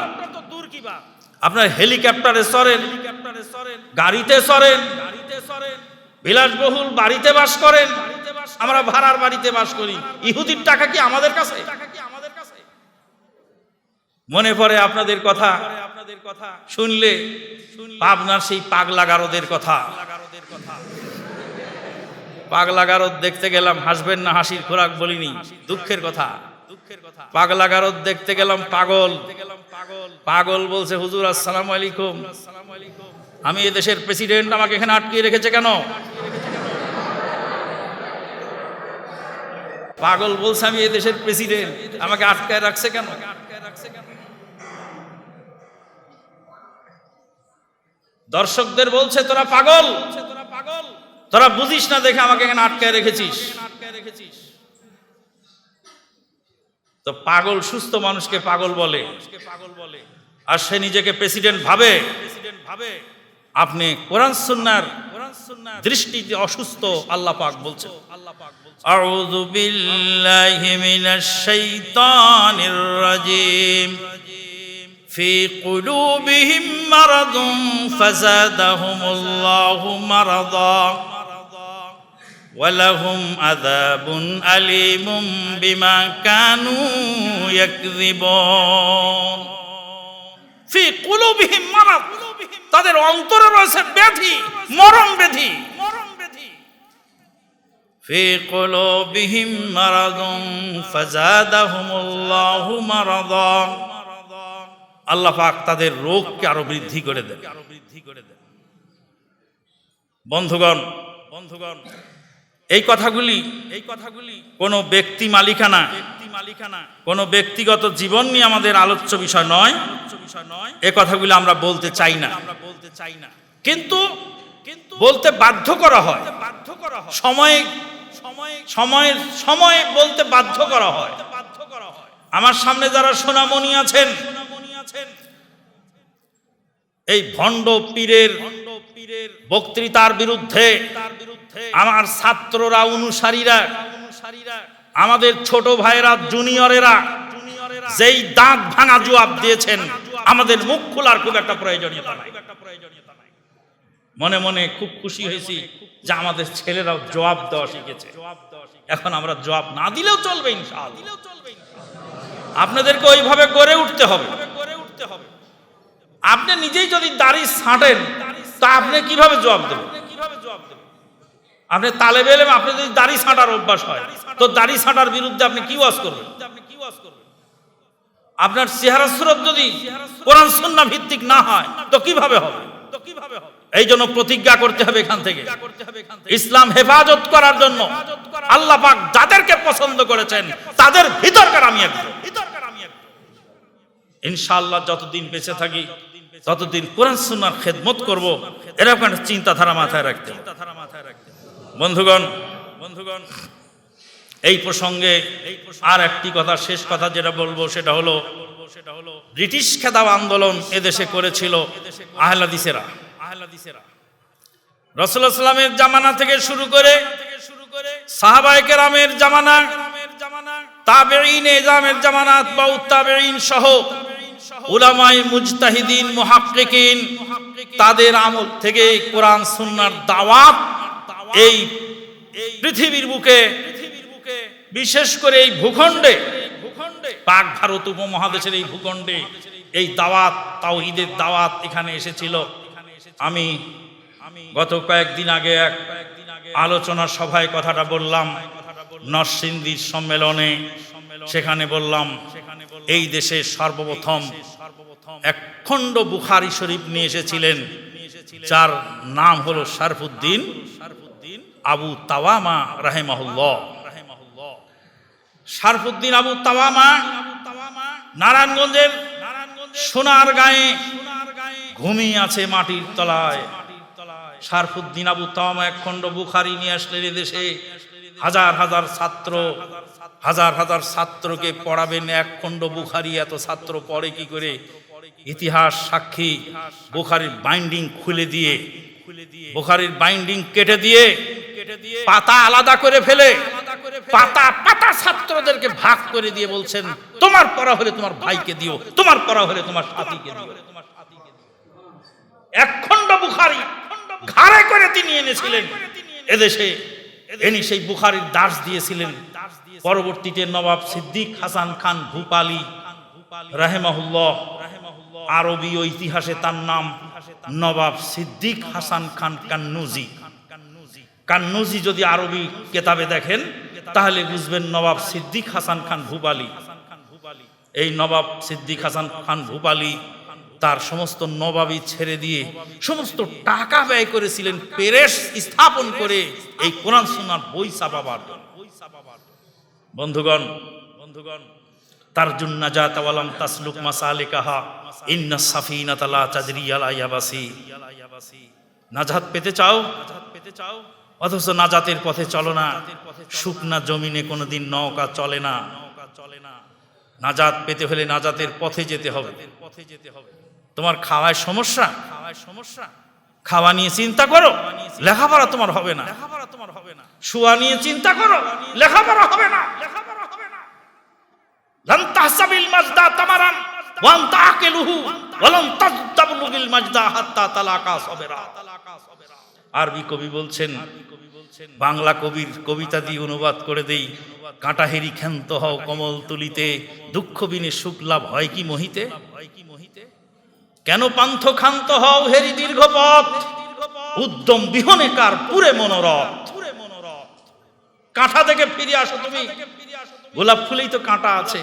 [SPEAKER 1] আপনার হেলিকপ্টারে চড়েন, গাড়িতে চড়েন, বিলাসবহুল বাড়িতে বাস করেন, আমরা ভাড়ার বাড়িতে বাস করি। ইহুদির টাকা কি আমাদের কাছে? মনে পড়ে আপনাদের কথা শুনলে পাবনার সেই পাগলা গারদের কথা। পাগলা গারদ দেখতে গেলাম, হাসবেন না, হাসির খোরাক বলিনি, দুঃখের কথা। পাগলা গারদ দেখতে গেলাম, পাগল পাগল বলছে হুজুর আসসালামু আলাইকুম, আমি এ দেশের প্রেসিডেন্ট, আমাকে এখানে আটকে রেখেছে কেন? পাগল বলছে আমি এ দেশের প্রেসিডেন্ট, আমাকে আটকায় রাখছে কেন? দর্শকদের বলছে তোরা পাগল, তোরা বুঝিস না দেখে আমাকে এখানে আটকায় রেখেছিস। তো পাগল সুস্থ মানুষকে পাগল বলে, আর সে নিজেকে প্রেসিডেন্ট ভাবে। আপনি কোরআন সুন্নাহর দৃষ্টিতে অসুস্থ। আল্লাহ পাক বলছে আউযু বিল্লাহি মিনাশ শাইতানির রাজিম ফি কুলুবিহিম মারাদুন ফাযাদাহুমুল্লাহু মারাদা ওয়ালাহুম আযাবুন আলীমুম বিমা কানু ইয়াকযিবুন। ফি কুলুবিহিম মারাদ, তাদের অন্তরে রয়েছে ব্যাধি, মরণ ব্যাধি। ফি কুলুবিহিম মারাদুন ফাযাদাহুমুল্লাহু মারাদা, আল্লাহ পাক তাদের রোগকে আরো বৃদ্ধি করে দেন। বন্ধুগণ, এই কথাগুলি কোনো ব্যক্তি মালিকানা, কোনো ব্যক্তিগত জীবন নিয়ে আমাদের আলোচ্য বিষয় নয়। এ কথাগুলি আমরা বলতে চাই না, কিন্তু বলতে বাধ্য করা হয়। সময়ে বলতে বাধ্য করা হয়। আমার সামনে যারা সোনামণি আছেন, এই ভণ্ড পীরের বক্তৃতার বিরুদ্ধে আমার ছাত্ররা, অনুসারীরা, আমাদের ছোট ভাইরা, জুনিয়রেরা যেই দাঁত ভাঙা জবাব দিয়েছেন, আমাদের মুখ খোলার খুব একটা প্রয়োজনীয়তা নাই। মনে মনে খুব খুশি হয়েছি যে আমাদের ছেলেরাও জবাব দেওয়া শিখেছে। এখন আমরা জবাব না দিলেও চলবে ইনশাআল্লাহ। আপনাদেরকে ওইভাবে গড়ে উঠতে হবে। আপনি নিজেই যদি দাড়ি ছাঁটেন তা আপনি কিভাবে জবাব দেবেন? আপনি তালেবে ইলম, আপনি যদি দাড়ি ছাঁটার অভ্যাস হয়, তো দাড়ি ছাঁটার বিরুদ্ধে আপনি কি ওয়াজ করবেন? আপনার চেহারা সুরত যদি কোরআন সুন্নাহ ভিত্তিক না হয় তো কিভাবে হবে? এই জন্য প্রতিজ্ঞা করতে হবে এখান থেকে, ইসলাম হেফাজত করার জন্য। আল্লাহ পাক যাদেরকে পছন্দ করেছেন তাদের ভিতরকার আমি একজন। ইনশাআল্লাহ যতদিন বেঁচে থাকি ততদিন কোরআন সুন্নাহর খেদমত করব, এরকম একটা চিন্তাধারা মাথায় রাখতে। বন্ধুগণ, এই প্রসঙ্গে আর একটি কথা, শেষ কথা যেটা বলবো সেটা হলো ব্রিটিশ খেতাব আন্দোলন এদেশে করেছিল আহলে হাদিসেরা। রাসূলুল্লাহ সাল্লাল্লাহু আলাইহি ওয়াসাল্লামের জামানা থেকে শুরু করে সাহাবায়ে কেরামের জামানা, তাবেঈনে ইজামের জামানা, তাবাউত তাবেঈন সহ উলামায়ে মুজতাহিদিন, মুহাক্কিকিন, তাদের আমল থেকে কোরআন সুন্নাহর দাওয়াত এই পৃথিবীর বুকে, বিশেষ করে এই ভূখণ্ডে, পাক ভারত উপমহাদেশের এই ভূখণ্ডে এই দাওয়াত, তাওহীদের দাওয়াত এখানে এসেছিল। আমি গত কয়েকদিন আগে এক আলোচনা সভায় কথাটা বললাম, নরসিংদীর সম্মেলনে। সেখানে বললাম এই দেশে সর্বপ্রথম এক খণ্ড বুখারী শরীফ নিয়ে এসেছিলেন, যার নাম হলো শরফুদ্দীন আবু তাওয়ামা রাহিমাহুল্লাহ। শরফুদ্দীন আবু তাওয়ামা নারায়ণগঞ্জের সোনার গায়ে ঘুমিয়ে আছে মাটির তলায়। শরফুদ্দীন আবু তাওয়ামা এক খণ্ড বুখারী নিয়ে আসলেন এদেশে। হাজার হাজার ছাত্রকে পড়াবেন এক খণ্ড বুখারী। এত ছাত্র পড়ে কি করে? ইতিহাস সাক্ষী, বুখারীর বাইন্ডিং খুলে দিয়ে, বুখারীর বাইন্ডিং কেটে দিয়ে পাতা আলাদা করে ফেলে পাতা ছাত্রদেরকে ভাগ করে দিয়ে বলছেন, তোমার পড়া হলে তোমার ভাইকে দিও, তোমার পড়া হলে তোমার সাথীকে দিও। এক খণ্ড বুখারী ঘাড়ে করে তিনি এনেছিলেন এদেশে, এনে সেই বুখারীর দাস দিয়েছিলেন। পরবর্তীতে নবাব সিদ্দিক হাসান খান ভূপালী রাহিমাহুল্লাহ, আরবি ও ইতিহাসে তার নাম নবাব সিদ্দিক হাসান খান কান্নুজি। কান্নুজি যদি আরবি কেতাবে দেখেন তাহলে বুঝবেন নবাব সিদ্দিক হাসান খান ভূপালী। এই নবাব সিদ্দিক হাসান খান ভূপালী তার সমস্ত নবাবী ছেড়ে দিয়ে সমস্ত টাকা ব্যয় করেছিলেন প্রেস স্থাপন করে এই কোরআন সুন্নাহর বই ছাপাবার জন্য। বন্ধুগণ, তারজুন নাজাত ওয়ালাম তাসলুক মাসালিকাহা ইন্নাস সাফিনাতা লা তাজরি আলা ইয়াবাসি। নাজাত পেতে চাও অথচ নাজাতের পথে চলো না। শুকনা জমিনে কোনোদিন নৌকা চলে না। নাজাত পেতে হলে নাজাতের পথে যেতে হবে। তোমার খাওয়ায় সমস্যা, খাওয়া নিয়ে চিন্তা করো, লেখাপড়া তোমার হবে না। শুয়া নিয়ে চিন্তা করো, লেখাপড়া হবে না। লান তাহসাবিল মাজদা তামারান ওয়া আনতা আকিলুহু ওয়া লান তাবলুগিল মাজদা হাত্তা তালাকা সাবরা। আরবি কবি বলছেন, বাংলা কবির কবিতা দিয়ে অনুবাদ করে দেই। কাঁটাহেরি ক্ষান্ত হও কমল তুলিতে, দুঃখ বিনে সুখ লাভ হয় কি মোহিতে। কেন পান্থ ক্ষান্ত হও হেরি দীর্ঘ পথ, উদ্যম বিহনে কার পুরে মনোরথ। কাঁটা থেকে ফিরে আসো তুমি, গোলাপ ফুলেই তো কাঁটা আছে।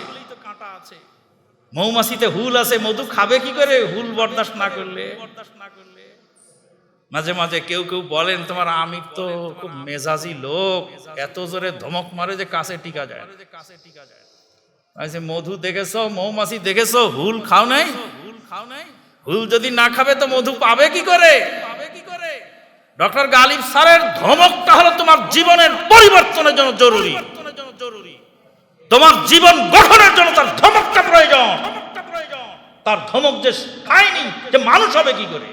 [SPEAKER 1] মৌমাছিতে হুল আছে, মধু খাবে কি করে হুল বরদাস্ত না করলে। মাঝে মাঝে কেউ কেউ বলেন তোমার আমির তো খুব মেজাজি লোক, এত জোরে ধমক মারে যে কাছে টিকা যায়। মধু দেখেছো, মৌমাছি দেখেছো, হুল খাও নাই। হুল যদি না খাবে তো মধু পাবে কি করে। ডক্টর গালিব স্যারের ধমকটা হলো তোমার জীবনের পরিবর্তনের জন্য জরুরি। তোমার জীবন গঠনের জন্য তার ধমকটা প্রয়োজন। তার ধমক যে খায়নি যে মানুষ হবে কি করে।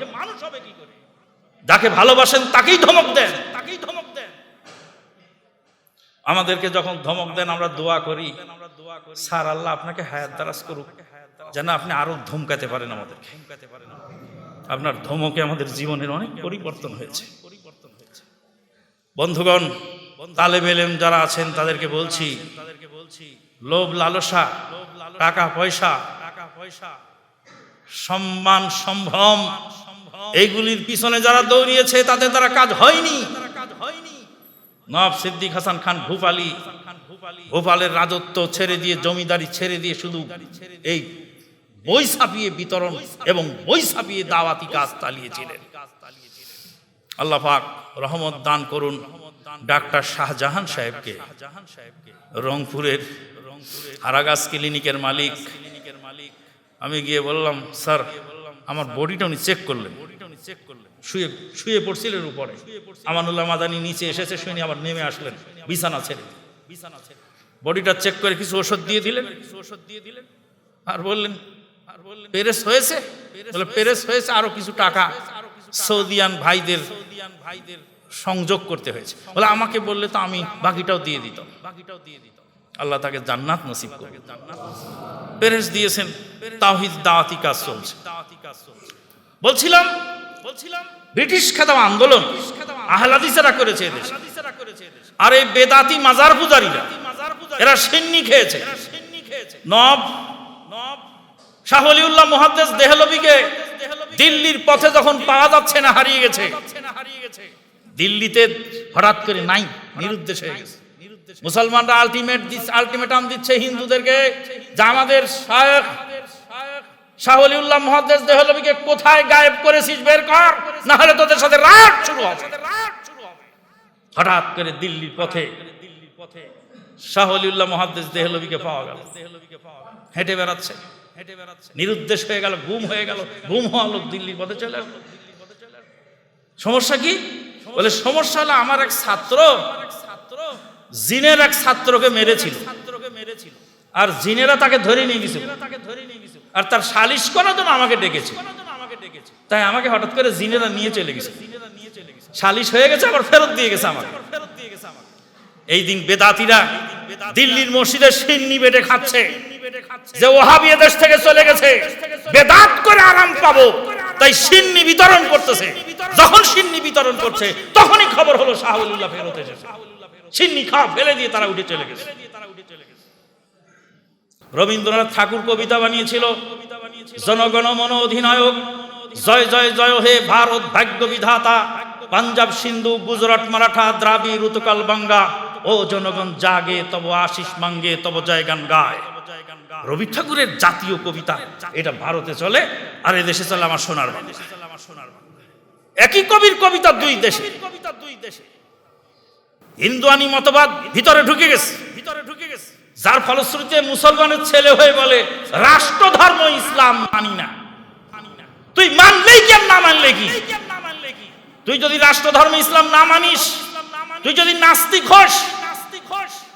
[SPEAKER 1] যাকে ভালোবাসেন তাকেই ধমক দেন। আমাদেরকে যখন ধমক দেন আমরা দোয়া করি, স্যার আল্লাহ আপনাকে হায়াত দারাজ করুক, যেন আপনি আরো ধমকাতে পারেন আমাদেরকে। আপনার ধমকে আমাদের জীবনের অনেক পরিবর্তন হয়েছে। বন্ধুগণ, তালেব ইলম যারা আছেন তাদেরকে বলছি, লোভ লালসা, টাকা পয়সা, সম্মান সম্ভ্রম, এইগুলির পিছনে যারা দৌড়িয়েছে তাদের দ্বারা কাজ হয়নি। নবাব সিদ্দিক হাসান খান ভূপালী ভোপালের রাজত্ব ছেড়ে দিয়ে, জমিদারি ছেড়ে দিয়ে শুধু এই বই ছাপিয়ে বিতরণ এবং বই ছাপিয়ে দাওয়াতি কাজ চালিয়েছিলেন। আল্লাহ পাক রহমত দান করুন ডাক্তার শাহজাহান সাহেবকে, রংপুরের হারাগাছ ক্লিনিকের মালিক। আমি গিয়ে বললাম, স্যার আমার বডিটা উনি চেক করলেন। শুয়ে পড়ছিলেন উপরে, আমানুল্লাহ মাদানী নিচে এসেছে, শুনে আবার নেমে আসলেন বিছানা ছেড়ে। বডিটা চেক করে কিছু ওষুধ দিয়ে দিলেন আর বললেন পেরেস হয়েছে। বলে পেরেস হয়েছে, আরো কিছু টাকা সৌদিয়ান ভাইদের সংযোগ করতে হয়েছে। বলে আমাকে বললে তো আমি বাকিটাও দিয়ে দিতাম। আল্লাহ তাকে জান্নাত নসিব করবে। পেরেস দিয়েছেন, তাওহীদ দাওয়াতি কাজ চলছে। বলছিলাম ব্রিটিশ খেতাব আন্দোলন আহলে হাদিসেরা করেছে এদেশে। আর এই বেদাতি মাজার পূজারীরা এরা সিন্নি খেয়েছে। নবাব শাহ ওলিউল্লাহ মুহাদ্দিস দেহলভীকে দিল্লির পথে যখন পাওয়া যাচ্ছে না, হারিয়ে গেছে। দিল্লিতে হঠাৎ করে নাই, নিরুদ্দেশ হয়ে গেছে। মুসলমানরা আলটিমেটাম দিচ্ছে হিন্দুদেরকে যে আমাদের শাহ ওলিউল্লাহ মুহাদ্দিস দেহলভীকে কোথায় গায়েব করেছিস বের কর, না হলে তোদের সাথে রাত শুরু হবে। হঠাৎ করে দিল্লির পথে শাহ ওলিউল্লাহ মুহাদ্দিস দেহলভীকে পাওয়া গেল। হেঁটে বেড়াচ্ছে, নিরুদ্দেশ হয়ে গেল, গুম হয়ে গেল। গুম হওয়া লোক দিল্লির পথে চলে আসলো। সমস্যা কি? বলে সমস্যা হলো আমার এক ছাত্র জিনের এক ছাত্রকে মেরেছিল, আর জিনেরা তাকে ধরে নিয়ে গেছিল, আর তার সালিশ করার জন্য আমাকে ডেকেছে। তাই আমাকে হঠাৎ করে জিনেরা নিয়ে চলে গেছে। সালিশ হয়ে গেছে, আবার ফেরত দিয়ে গেছে আমাকে। এই দিন বেদাতিরা দিল্লির মসজিদে সিন্নি বেটে খাচ্ছে যে ওহাবি দেশ থেকে চলে গেছে, বেদাত করে আরাম পাবো, তাই সিন্নি বিতরণ করতেছে। যখন সিন্নি বিতরণ করছে তখনই খবর হলো শাহ ওলিউল্লাহ ফেরত এসেছে। সিন্নি খাওয়া ফেলে দিয়ে তারা উঠে চলে গেছে। রবীন্দ্রনাথ ঠাকুর কবিতা বানিয়েছিল, জনগণ মন অধিনায়ক, জয় জয় জয় হে ভারত ভাগ্য বিধাতা, পাঞ্জাব সিন্ধু গুজরাট মারাঠা দ্রাবিড় উৎকল বাঙ্গা, ও জনগণ জাগে তব আশিস মাঙ্গে তব জয় গান গায়। রবি ঠাকুরের জাতীয় কবিতা এটা ভারতে চলে, আর এদেশে চলে আমার সোনার বাংলা। একই কবির কবিতা দুই দেশে। হিন্দুয়ানি মতবাদ ভিতরে ঢুকে গেছে, যার ফলশ্রুতিতে মুসলমানের ছেলে হয়ে বলে রাষ্ট্র ধর্ম ইসলাম মানি না। তুই মানলেই কেন, না মানলে কি? তুই যদি রাষ্ট্র ধর্ম ইসলাম না মানিস, তুই যদি নাস্তিক হস,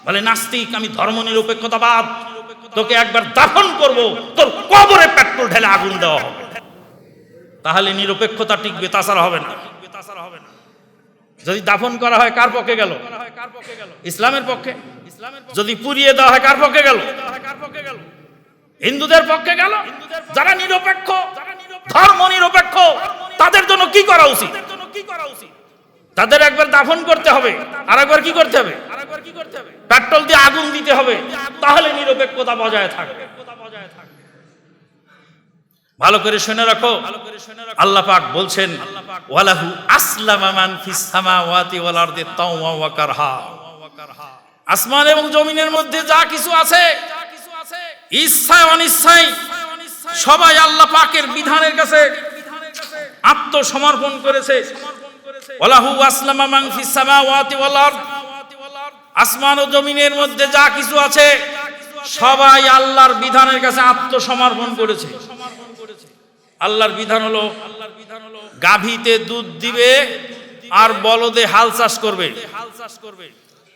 [SPEAKER 1] বলে নাস্তিক, আমি ধর্ম নিরপেক্ষতাবাদ, তোকে একবার দাফন করব, তোর কবরে পেট্রোল ঢেলে আগুন দেওয়া হবে, তাহলে নিরপেক্ষতা টিকবে, তাছাড়া হবে না। যদি দাফন করা হয় কার পক্ষে গেল? ইসলামের পক্ষে। যদি পুড়িয়ে দেওয়া হয় কার পক্ষে গেল? হিন্দুদের পক্ষে গেল। যারা নিরপেক্ষ, ধর্ম নিরপেক্ষ, তাদের জন্য কি করা উচিত? তাদের একবার দাফন করতে হবে, আর একবার কি করতে হবে? পেট্রোল দিয়ে আগুন দিতে হবে, তাহলে নিরপেক্ষতা বজায় থাকবে। ভালো করে শুনে রাখো, আল্লাহ পাক বলছেন ওয়ালাহু আসলামা মান ফিস সামাওয়াতি ওয়াল আরদি তাওয়া ওয়া কারহা। আসমান এবং জমিনের মধ্যে যা কিছু আছে, ইচ্ছায় অনিচ্ছায়, সবাই আল্লাহ পাকের বিধানের কাছে আত্মসমর্পণ করেছে। ওয়ালাহু আসলামা মান ফিস সামাওয়াতি ওয়াল আরদ, আসমান ও জমিনের মধ্যে যা কিছু আছে সবাই আল্লাহর বিধানের কাছে আত্মসমর্পণ করেছে। আল্লাহর বিধান হলো গাভীতে দুধ দিবে আর বলদে হাল চাষ করবে।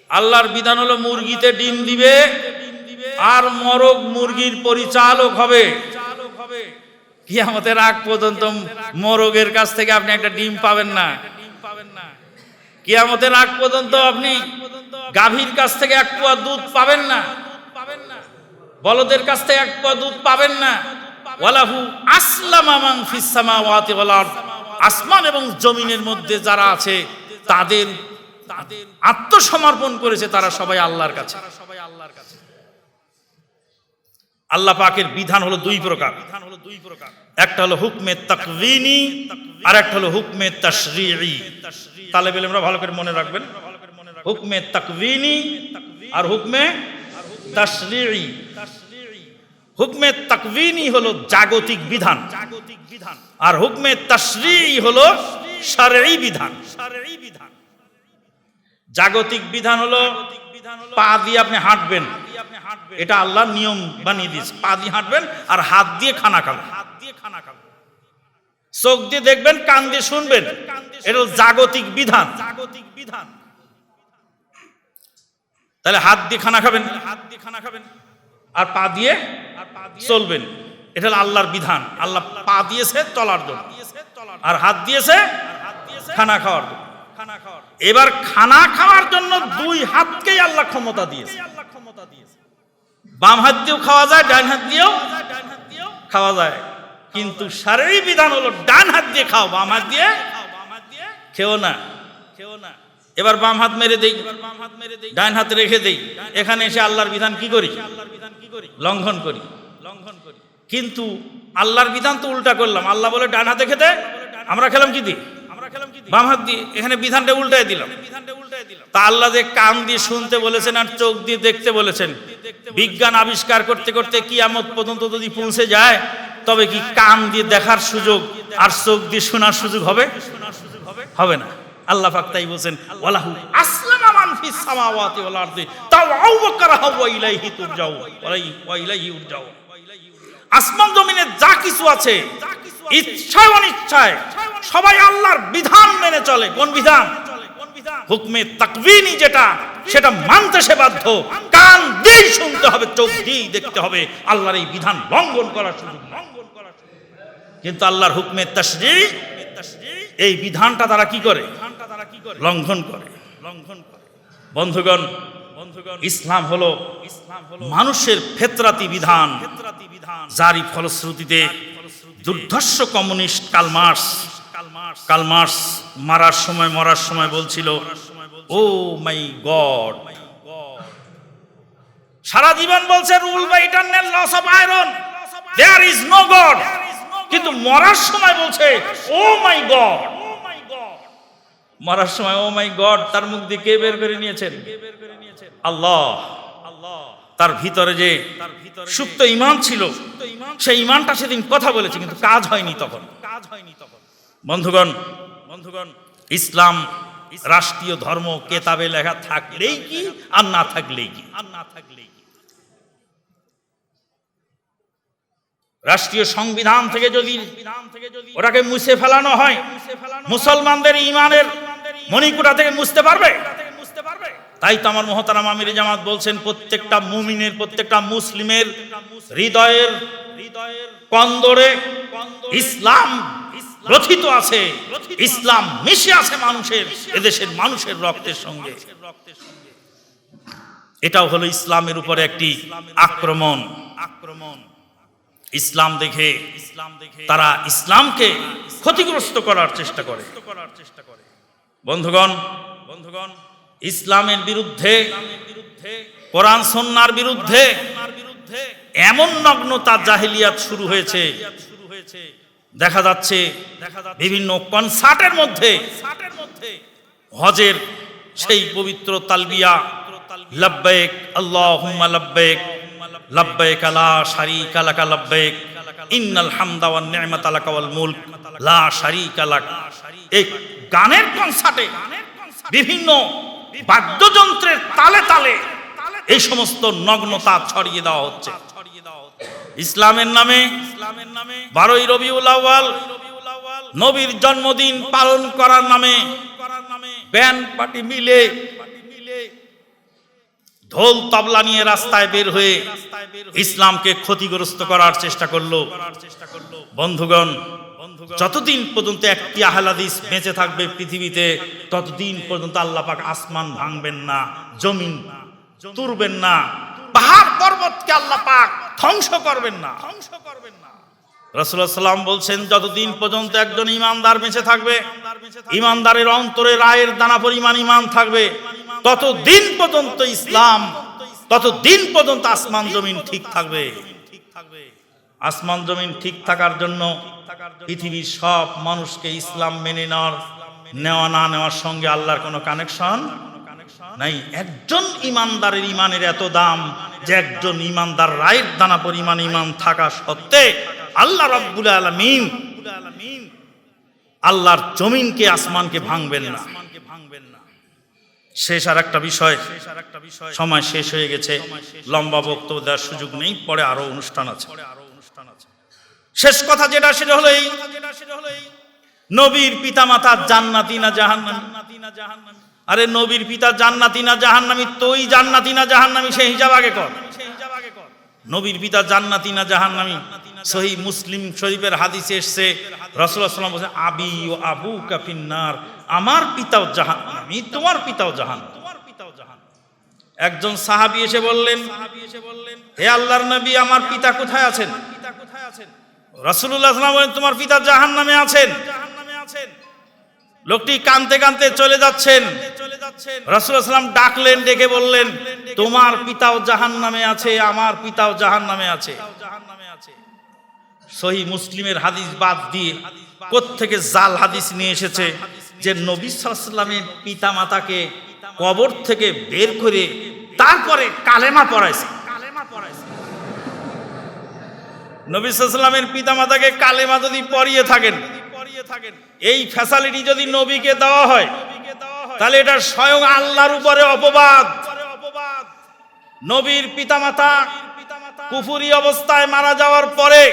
[SPEAKER 1] আল্লাহর বিধান হলো মুরগিতে ডিম দিবে আর মরগ মুরগির পরিচালক হবে। কিয়ামতের আগ পর্যন্ত মরগের কাছ থেকে আপনি একটা ডিম পাবেন না। কিয়ামতের আগ পর্যন্ত আপনি গাভীর কাছ থেকে এক পোয়া দুধ পাবেন না, বলদের কাছ থেকে এক পোয়া দুধ পাবেন না। ওয়ালাহু আসলামা মান ফিস সামাওয়াতি ওয়াল আরদ, আসমান এবং জমিনের মধ্যে যারা আছে তাদের আত্মসমর্পণ করেছে, তারা সবাই আল্লাহর কাছে। আল্লাহ পাকের বিধান হলো দুই প্রকার, একটা হলো হুকমে তাকওয়িনি আর একটা হলো হুকমে তাশরীঈ। তালেবে ইলমরা ভালো করে মনে রাখবেন, হুকমে তাকওয়িনি আর হুকমে তাশরীঈ। হুকমে তাকওয়িনি হলো জাগতিক বিধান, আর হুকমে তাশরীঈ হলো শরঈ বিধান। জাগতিক বিধান হলো পা দিয়ে আপনি হাঁটবেন, এটা আল্লাহর নিয়ম বানিয়ে দিয়েছে। পা দিয়ে হাঁটবেন আর হাত দিয়ে খানা খাবেন, চোখ দিয়ে দেখবেন, কান দিয়ে শুনবেন, এটা হলো জাগতিক বিধান। তাহলে হাত দিয়ে খানা খাবেন আর পা দিয়ে চলবেন, এটা হলো আল্লাহর বিধান। আল্লাহ পা দিয়েছে চলার জন্য আর হাত দিয়েছে খানা খাওয়ার জন্য। এবার খানা খাওয়ার জন্য দুই হাতকেই আল্লাহ ক্ষমতা দিয়েছে। বাম হাত দিয়েও খাওয়া যায়, ডান হাত দিয়েও খাওয়া যায়, কিন্তু শরঈ বিধান হলো ডান হাত দিয়ে খাও, বাম হাত দিয়ে খেও না। এবার বাম হাত মেরে দেই, ডান হাত রেখে দেই, এখানে এসে আল্লাহর বিধান কি করি? লঙ্ঘন করি। কিন্তু আল্লাহর বিধান তো উল্টা করলাম। আল্লাহ বলে ডান হাতে খেতে, আমরা খেলাম কি দিয়ে? বাম হাত দিয়ে। এখানে বিধানটা উল্টাই দিলাম। তা আল্লাহ যে কান দিয়ে শুনতে বলেছেন আর চোখ দিয়ে দেখতে বলেছেন, বিজ্ঞান আবিষ্কার করতে করতে কিয়ামত পর্যন্ত যদি পৌঁছে যায়, তবে কি কান দিয়ে দেখার সুযোগ আর চোখ দিয়ে শোনার সুযোগ হবে? হবে না। আল্লাহ পাক তাই বলেন ওয়ালাহু আসলামা মান ফিস সামাওয়াতি ওয়াল আরদি তাওআও ওয়া কারহা ওয়া ইলাইহি তুরজাউ ওয়া ইলাইহি উরজাউ। আসমান জমিনে যা কিছু আছে, ইচ্ছায় অনিচ্ছায় সবাই আল্লাহর বিধান মেনে চলে। কোন বিধান? হুকমে তাকওয়িনি, যেটা সেটা মানতে সে বাধ্য। কান দিয়ে শুনতে হবে, চোখ দিয়ে দেখতে হবে, আল্লাহর এই বিধান লঙ্ঘন করার সুযোগ নেই। কিন্তু আল্লাহর হুকমে তাশরীঈ, এই বিধানটা তারা কি করে? লঙ্ঘন করে। বন্ধুগণ, ইসলাম হলো মানুষের ফেতরাতি বিধান, যারই ফলশ্রুতিতে দুর্ধর্ষ কমিউনিস্ট কালমার্কস মরার সময় বলছিল, ও মাই গড, সারা জীবন বলছে rule by eternal loss of iron, there is no god, কিন্তু মরার সময় বলছে ও মাই গড। মরার সময় ও মাই গড তার মুখ দিয়ে কে বের করে নিয়েছেন? আল্লাহ। তার ভিতরে যে সুপ্ত ঈমান ছিল সেই ঈমানটা সেদিন কথা বলেছে, কিন্তু কাজ হয়নি তখন। বন্ধুগণ, ইসলাম রাষ্ট্রীয় ধর্ম কেতাবে লেখা থাকলেই কি আর না থাকলেই কি? রাষ্ট্রীয় সংবিধান থেকে যদি ওটাকে মুছে ফেলানো হয়, মুসলমানদের ঈমানের মণিকূটা থেকে মুছতে পারবে? তাই তো আমার মুহতারাম আমির জামাত বলছেন, প্রত্যেকটা মুমিনের, প্রত্যেকটা মুসলিমের হৃদয়ের কন্দরে ইসলাম গ্রথিত আছে, ইসলাম মিশে আছে মানুষের, এদেশের মানুষের রক্তের সঙ্গে। এটাও হলো ইসলামের উপরে একটি আক্রমণ। ইসলাম দেখে তারা ইসলামকে ক্ষতিগ্রস্ত করার চেষ্টা করে। বন্ধুগণ, ইসলামের বিরুদ্ধে, কোরআন সুন্নাহর বিরুদ্ধে এমন নগ্নতা জাহেলিয়াত শুরু হয়েছে, দেখা যাচ্ছে বিভিন্ন কনসার্টের মধ্যে হজের সেই পবিত্র তালবিয়া, লব্বাইক আল্লাহুম্মা লব্বাইক, লব্বাইক লা শারীকা লাকা লব্বাইক, ইন্নাল হামদা ওয়ান নি'মাতা লাকা ওয়াল মুলক লা শারীকা লাক, এই গানের কনসার্টে বিভিন্ন বাদ্যযন্ত্রের তালে তালে এই সমস্ত নগ্নতা ছড়িয়ে দেওয়া হচ্ছে। ইসলামের নামে 12ই রবিউল আউয়াল নবীর জন্মদিন পালন করার নামে ব্যান্ড পার্টি মিলে ঢোল তবলা নিয়ে রাস্তায় বের হয়ে ইসলামকে ক্ষতিগ্রস্ত করার চেষ্টা করলো। বন্ধুগণ, যতদিন পর্যন্ত একটি আহলে হাদিস বেঁচে থাকবে পৃথিবীতে, ততদিন পর্যন্ত আল্লাহ পাক আসমান ভাঙবেন না, জমিন তুরবেন না, পাহাড় পর্বতকে আল্লাহ পাক ধ্বংস করবেন না। রাসূলুল্লাহ সাল্লাল্লাহু আলাইহি বলছেন, যতদিন পর্যন্ত একজন ঈমানদার বেঁচে থাকবে, ঈমানদারের অন্তরে রায়ের দানা পরিমাণ ঈমান থাকবে, ততদিন পর্যন্ত ইসলাম, ততদিন পর্যন্ত আসমান জমিন ঠিক থাকবে। আসমান জমিন ঠিক থাকার জন্য পৃথিবীর সব মানুষকে ইসলাম মেনে নেওয়া না নেওয়ার সঙ্গে আল্লাহর কোনো কানেকশন নাই। একজন ঈমানদারের ঈমানের এত দাম যে একজন ঈমানদার রায়ের দানা পরিমাণ ঈমান থাকা সত্ত্বে আল্লাহ রাব্বুল আলামিন আল্লাহর জমিনকে, আসমানকে ভাঙবেন না। শেষ আর একটা বিষয়, সময় শেষ হয়ে গেছে, লম্বা বক্তব্য দেওয়ার সুযোগ নেই, পরে আরো অনুষ্ঠান আছে। শেষ কথা যেটা, সেটা হলো এই, নবীর পিতামাতা জান্নাতি না জাহান্নামী? আরে নবীর পিতা জান্নাতি না জাহান্নামী? তুই জান্নাতি না জাহান্নামী সেই হিসাব আগে কর। নবীর পিতা জান্নাতি না জাহান্নামী? সহিহ মুসলিম শরীফের হাদিসে এসেছে, রাসূলুল্লাহ সাল্লাল্লাহু আলাইহি ওয়াসাল্লাম বলেন, আবি ও আবুকা ফিন্নার, আমার পিতাও জাহান্নামী, তোমার পিতাও জাহান্নামী। একজন সাহাবী এসে বললেন, হে আল্লাহর নবী, আমার পিতা কোথায় আছেন? রাসূলুল্লাহ সাল্লাল্লাহু আলাইহি ওয়াসাল্লাম বলেন, তোমার পিতা জাহান্নামে আছেন। লোকটি কাঁদতে কাঁদতে চলে যাচ্ছেন। রাসূলুল্লাহ সাল্লাল্লাহু আলাইহি ওয়াসাল্লাম ডাকলেন, ডেকে বললেন, তোমার পিতাও জাহান্নামে আছে, আমার পিতাও জাহান্নামে আছে। সহিহ মুসলিমের হাদিস বাদ দিয়ে কোত্থেকে জাল হাদিস নিয়ে এসেছে যে নবী সাল্লাল্লাহু আলাইহি ওয়াসাল্লামের পিতা মাতাকে কবর থেকে বের করে তারপরে কালেমা পড়াইছে। নবী সাল্লাল্লাহু আলাইহি ওয়াসাল্লামের পিতা মাতাকে কালেমা যদি পড়িয়ে থাকেন, এই ফ্যাসিলিটি যদি নবীকে দেওয়া হয়, তাহলে এটা স্বয়ং আল্লাহর উপরে অপবাদ। নবীর পিতামাতা কুফরি অবস্থায় মারা যাওয়ার পরে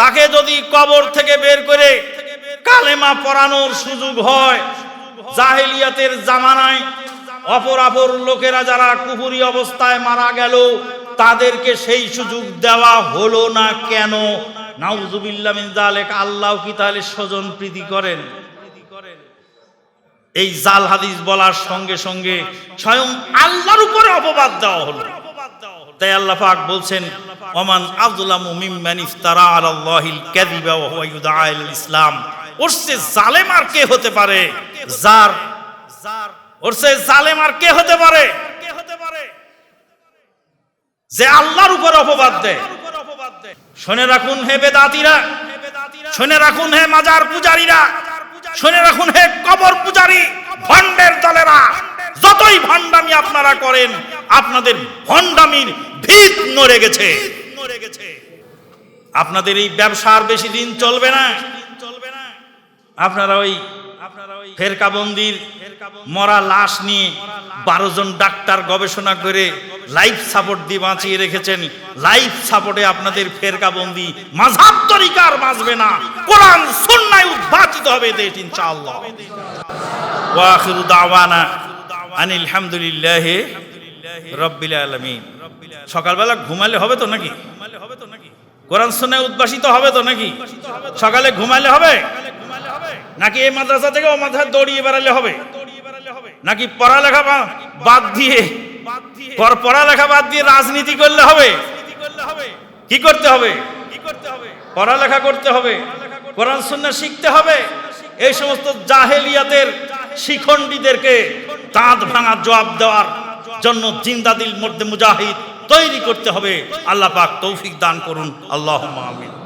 [SPEAKER 1] তাকে যদি কবর থেকে বের করে কালেমা পড়ানোর সুযোগ হয়, জাহেলিয়াতের জামানায় অপর লোকেরা যারা কুফরি অবস্থায় মারা গেল, তাদেরকে সেই সুযোগ দেওয়া হলো না কেন? নাউযুবিল্লাহ মিন যালিক। আল্লাহ কি তাহলে স্বজন প্রীতি করেন? এই জাল হাদিস বলার সঙ্গে সঙ্গে স্বয়ং আল্লাহর উপরে অপবাদ দেওয়া হলো। তাই আল্লাহ পাক বলছেন, ওমান আযলামু মিম্মান ইফতারা আলাল্লাহিল কাযিবা ওয়া হুয়া ইউদআ ইলাল ইসলাম। ওরসে জালেম আর কে হতে পারে? ওরসে জালেম আর কে হতে পারে যে আল্লাহর উপর অপবাদ দেয়? শুনে রাখুন হে বেদাতীরা, শুনে রাখুন হে মাজার পূজারীরা, শুনে রাখুন হে কবর পূজারী, ভণ্ডের দলেরা, যতই ভণ্ডামি আপনারা করেন, আপনাদের ভণ্ডামির ভিত নড়ে গেছে। আপনাদের এই ব্যবসার বেশি দিন চলবে না। আপনারা ওই ফেরকাবন্দির মরা লাশ নিয়ে 12 জন ডাক্তার গবেষণা করে লাইফ সাপোর্ট দিয়ে বাঁচিয়ে রেখেছেন। লাইফ সাপোর্টে আপনাদের ফেরকাবন্দি মাযহাব তরিকার বাঁচবে না, কোরআন সুন্নাহয় উদ্ভাসিত হবে দেশ ইনশাআল্লাহ। ওয়া আখিরু দাওয়ানা আনিল হামদুলিল্লাহি রাব্বিল আলামিন। সকালবেলা ঘুমালে হবে তো নাকি? কোরআন সুন্নাহয় উদ্ভাসিত হবে তো নাকি? সকালে ঘুমালে হবে নাকি এই মাদ্রাসা থেকে ও মাদ্রাসা দৌড়িয়ে বেড়ালে হবে? নাকি পড়ালেখা বাদ দিয়ে রাজনীতি করলে হবে? কি করতে হবে? পড়ালেখা করতে হবে, কোরআন সুন্নাহ শিখতে হবে। এই সমস্ত জাহেলিয়াতের শিখণ্ডীদেরকে দাঁত ভাঙা জবাব দেওয়ার জন্য জিন্দাদিল মধ্যে মুজাহিদ তৈরি করতে হবে। আল্লাহ পাক তৌফিক দান করুন। আল্লাহুম্মা আমিন।